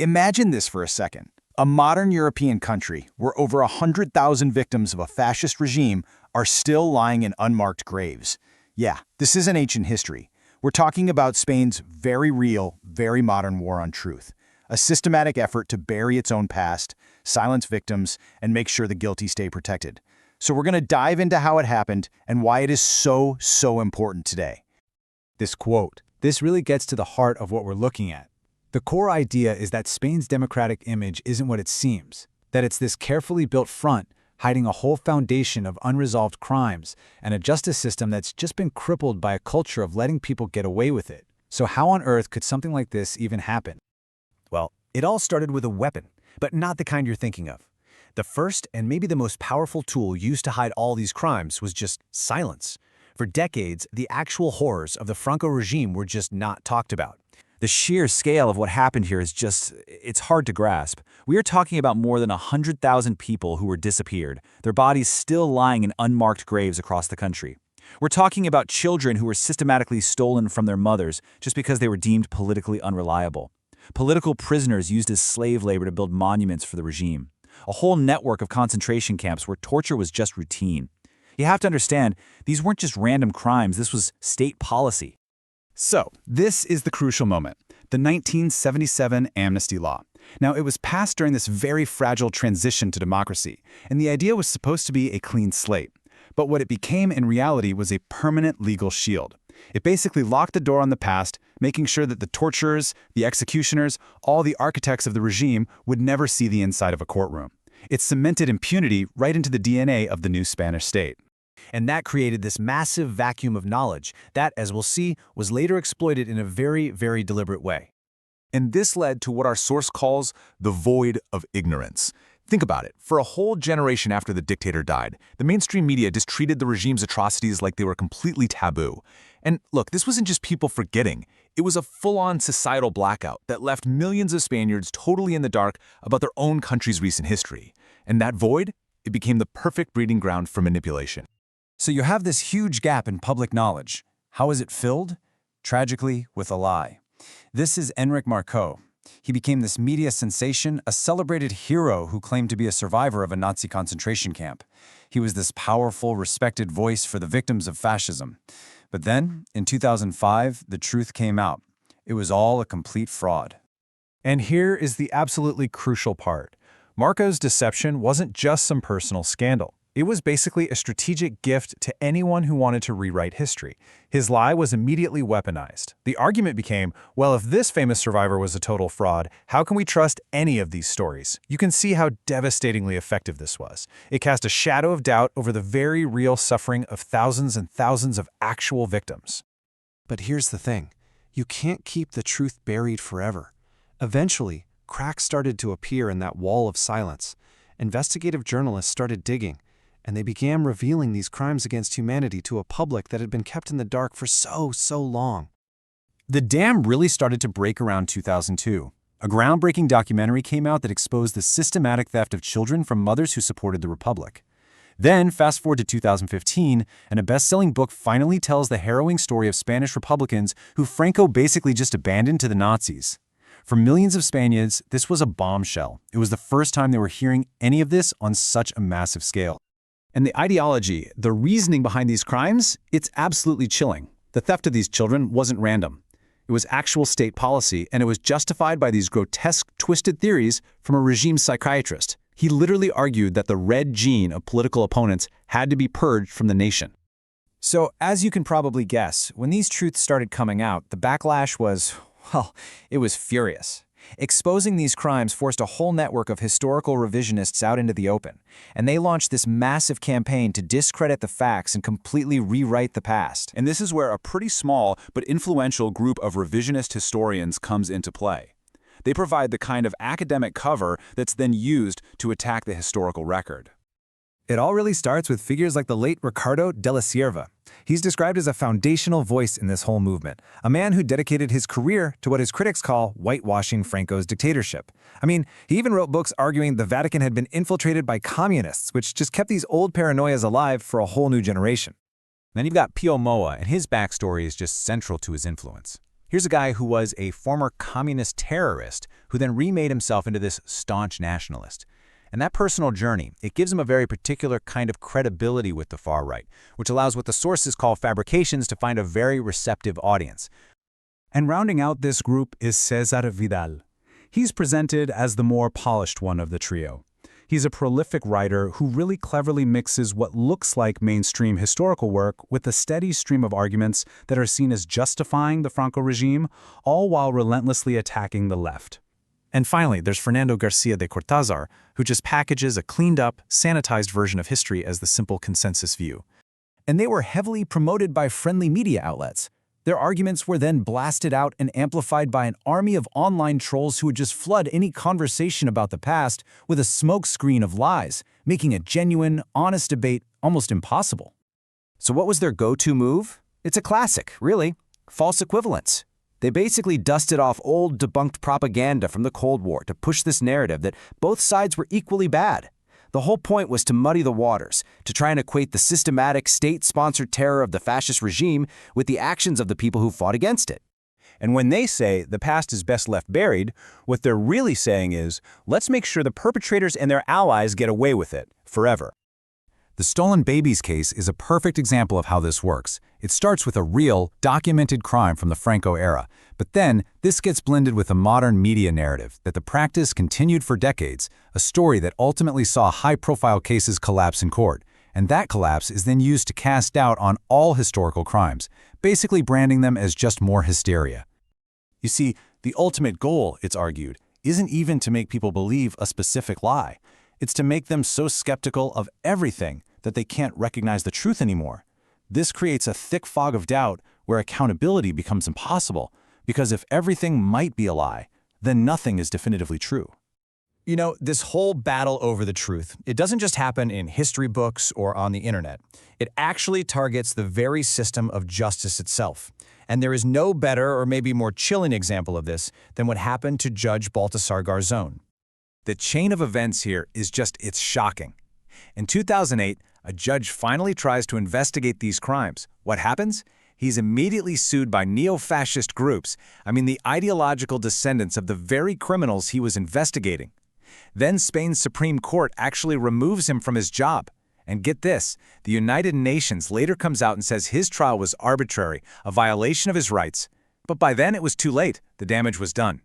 Imagine this for a second. A modern European country where over 100,000 victims of a fascist regime are still lying in unmarked graves. Yeah, this isn't ancient history. We're talking about Spain's very real, very modern war on truth. A systematic effort to bury its own past, silence victims, and make sure the guilty stay protected. So we're going to dive into how it happened and why it is so important today. This quote, this really gets to the heart of what we're looking at. The core idea is that Spain's democratic image isn't what it seems, that it's this carefully built front hiding a whole foundation of unresolved crimes and a justice system that's just been crippled by a culture of letting people get away with it. So how on earth could something like this even happen? Well, it all started with a weapon, but not the kind you're thinking of. The first and maybe the most powerful tool used to hide all these crimes was just silence. For decades, the actual horrors of the Franco regime were just not talked about. The sheer scale of what happened here is it's hard to grasp. We are talking about more than 100,000 people who were disappeared, their bodies still lying in unmarked graves across the country. We're talking about children who were systematically stolen from their mothers just because they were deemed politically unreliable. Political prisoners used as slave labor to build monuments for the regime. A whole network of concentration camps where torture was just routine. You have to understand, these weren't just random crimes, this was state policy. So, this is the crucial moment, the 1977 amnesty law. Now, it was passed during this very fragile transition to democracy, and the idea was supposed to be a clean slate. But what it became in reality was a permanent legal shield. It basically locked the door on the past, making sure that the torturers, the executioners, all the architects of the regime would never see the inside of a courtroom. It cemented impunity right into the DNA of the new Spanish state. And that created this massive vacuum of knowledge that, as we'll see, was later exploited in a very deliberate way. And this led to what our source calls the void of ignorance. Think about it. For a whole generation after the dictator died, the mainstream media just treated the regime's atrocities like they were completely taboo. And look, this wasn't just people forgetting. It was a full-on societal blackout that left millions of Spaniards totally in the dark about their own country's recent history. And that void, it became the perfect breeding ground for manipulation. So you have this huge gap in public knowledge. How is it filled? Tragically, with a lie. This is Enric Marcó. He became this media sensation, a celebrated hero who claimed to be a survivor of a Nazi concentration camp. He was this powerful, respected voice for the victims of fascism. But then, in 2005, the truth came out. It was all a complete fraud. And here is the absolutely crucial part. Marcó's deception wasn't just some personal scandal. It was basically a strategic gift to anyone who wanted to rewrite history. His lie was immediately weaponized. The argument became, well, if this famous survivor was a total fraud, how can we trust any of these stories? You can see how devastatingly effective this was. It cast a shadow of doubt over the very real suffering of thousands and thousands of actual victims. But here's the thing. You can't keep the truth buried forever. Eventually, cracks started to appear in that wall of silence. Investigative journalists started digging, and they began revealing these crimes against humanity to a public that had been kept in the dark for so long. The dam really started to break around 2002. A groundbreaking documentary came out that exposed the systematic theft of children from mothers who supported the Republic. Then, fast forward to 2015, and a best-selling book finally tells the harrowing story of Spanish Republicans who Franco basically just abandoned to the Nazis. For millions of Spaniards, this was a bombshell. It was the first time they were hearing any of this on such a massive scale. And the ideology, the reasoning behind these crimes, it's absolutely chilling. The theft of these children wasn't random. It was actual state policy, and it was justified by these grotesque, twisted theories from a regime psychiatrist. He literally argued that the red gene of political opponents had to be purged from the nation. So, as you can probably guess, when these truths started coming out, the backlash was, well, it was furious. Exposing these crimes forced a whole network of historical revisionists out into the open, and they launched this massive campaign to discredit the facts and completely rewrite the past. And this is where a pretty small but influential group of revisionist historians comes into play. They provide the kind of academic cover that's then used to attack the historical record. It all really starts with figures like the late Ricardo de la Sierva. He's described as a foundational voice in this whole movement, a man who dedicated his career to what his critics call whitewashing Franco's dictatorship. I mean, he even wrote books arguing the Vatican had been infiltrated by communists, which just kept these old paranoias alive for a whole new generation. Then you've got Pio Moa, and his backstory is just central to his influence. Here's a guy who was a former communist terrorist who then remade himself into this staunch nationalist. And that personal journey, it gives him a very particular kind of credibility with the far right, which allows what the sources call fabrications to find a very receptive audience. And rounding out this group is César Vidal. He's presented as the more polished one of the trio. He's a prolific writer who really cleverly mixes what looks like mainstream historical work with a steady stream of arguments that are seen as justifying the Franco regime, all while relentlessly attacking the left. And finally, there's Fernando Garcia de Cortázar, who just packages a cleaned-up, sanitized version of history as the simple consensus view. And they were heavily promoted by friendly media outlets. Their arguments were then blasted out and amplified by an army of online trolls who would just flood any conversation about the past with a smokescreen of lies, making a genuine, honest debate almost impossible. So what was their go-to move? It's a classic, really. False equivalence. They basically dusted off old, debunked propaganda from the Cold War to push this narrative that both sides were equally bad. The whole point was to muddy the waters, to try and equate the systematic, state-sponsored terror of the fascist regime with the actions of the people who fought against it. And when they say the past is best left buried, what they're really saying is, let's make sure the perpetrators and their allies get away with it, forever. The stolen babies case is a perfect example of how this works. It starts with a real, documented crime from the Franco-era, but then this gets blended with a modern media narrative that the practice continued for decades, a story that ultimately saw high-profile cases collapse in court. And that collapse is then used to cast doubt on all historical crimes, basically branding them as just more hysteria. You see, the ultimate goal, it's argued, isn't even to make people believe a specific lie. It's to make them so skeptical of everything that they can't recognize the truth anymore. This creates a thick fog of doubt where accountability becomes impossible, because if everything might be a lie, then nothing is definitively true. You know, this whole battle over the truth, it doesn't just happen in history books or on the internet. It actually targets the very system of justice itself. And there is no better or maybe more chilling example of this than what happened to Judge Baltasar Garzón. The chain of events here is it's shocking. In 2008, a judge finally tries to investigate these crimes. What happens? He's immediately sued by neo-fascist groups, the ideological descendants of the very criminals he was investigating. Then Spain's Supreme Court actually removes him from his job. And get this, the United Nations later comes out and says his trial was arbitrary, a violation of his rights. But by then it was too late. The damage was done.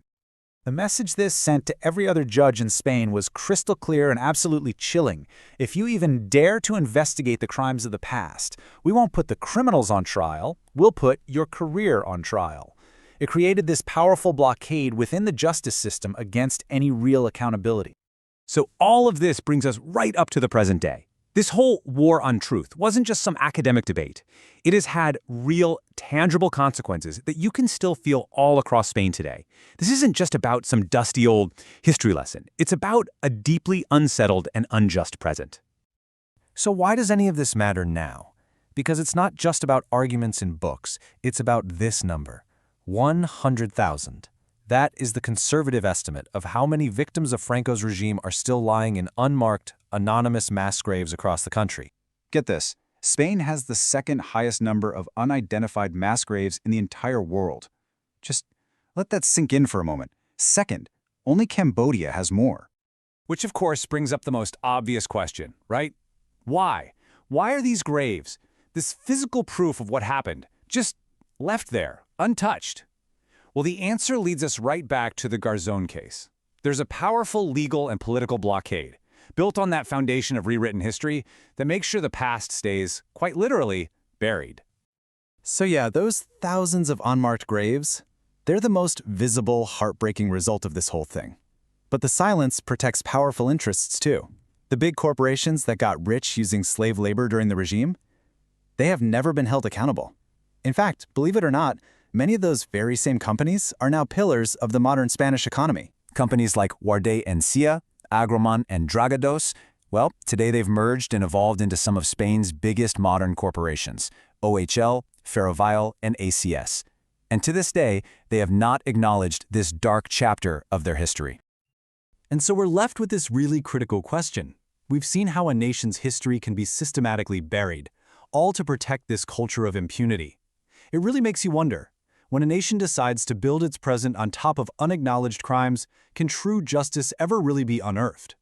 The message this sent to every other judge in Spain was crystal clear and absolutely chilling. If you even dare to investigate the crimes of the past, we won't put the criminals on trial, we'll put your career on trial. It created this powerful blockade within the justice system against any real accountability. So all of this brings us right up to the present day. This whole war on truth wasn't just some academic debate. It has had real, tangible consequences that you can still feel all across Spain today. This isn't just about some dusty old history lesson. It's about a deeply unsettled and unjust present. So why does any of this matter now? Because it's not just about arguments in books. It's about this number, 100,000. That is the conservative estimate of how many victims of Franco's regime are still lying in unmarked, anonymous mass graves across the country. Get this, Spain has the second highest number of unidentified mass graves in the entire world. Just let that sink in for a moment. Second, only Cambodia has more. Which of course brings up the most obvious question, right? Why? Why are these graves, this physical proof of what happened, just left there, untouched? Well, the answer leads us right back to the Garzón case. There's a powerful legal and political blockade, built on that foundation of rewritten history that makes sure the past stays, quite literally, buried. So yeah, those thousands of unmarked graves, they're the most visible, heartbreaking result of this whole thing. But the silence protects powerful interests too. The big corporations that got rich using slave labor during the regime, they have never been held accountable. In fact, believe it or not, many of those very same companies are now pillars of the modern Spanish economy. Companies like Guardia and Cia, Agroman and Dragados, well, today they've merged and evolved into some of Spain's biggest modern corporations, OHL, Ferrovial, and ACS. And to this day, they have not acknowledged this dark chapter of their history. And so we're left with this really critical question. We've seen how a nation's history can be systematically buried, all to protect this culture of impunity. It really makes you wonder, When a nation decides to build its present on top of unacknowledged crimes, can true justice ever really be unearthed?